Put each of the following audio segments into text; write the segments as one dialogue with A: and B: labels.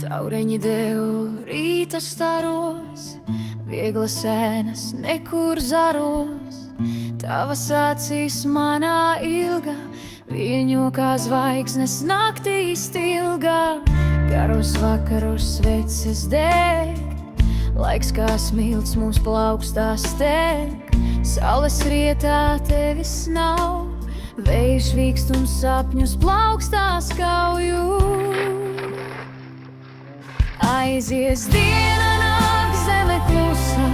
A: Taureņi devu rīta staros, vieglas sēnas nekur zaros. Tavas acīs manā ilga, viņu kā zvaigznes naktī stilga. Garos vakaros sveces deg, laiks kā smilts mūs plaukstās steg. Saules rietā tevis nav, vējš vīkstums sapņus plaukstās kauju. Aizies diena, nāk zeme klusa,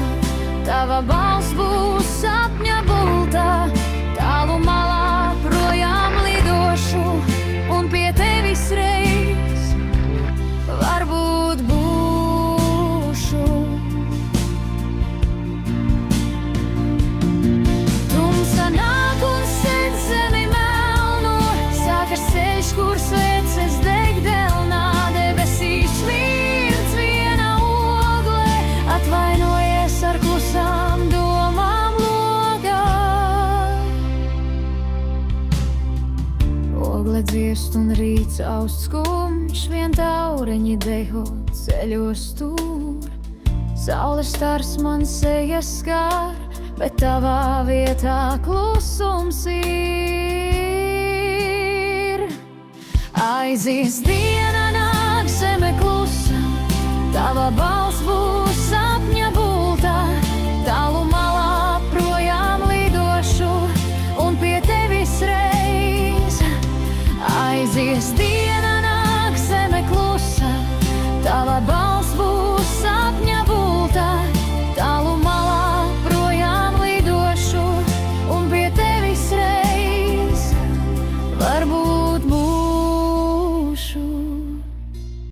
A: tava balss būs sapņa bultā. Tālu malā projām lidošu, un pie tevis reiz varbūt būšu. Tumsa nāk un sedz zemi melno, sākas ceļš, kur sveces deg delnā. Debesīs smirdz viena ogle, atvainojies ar klusām domām logā. Ogle dziest un rīts aust skumjš, vien taureņi dejo ceļos tur. Saules stars man sejas skar, bet tavā vietā klusums ir. Aizies diena, nāk zeme klusa, tava balss būs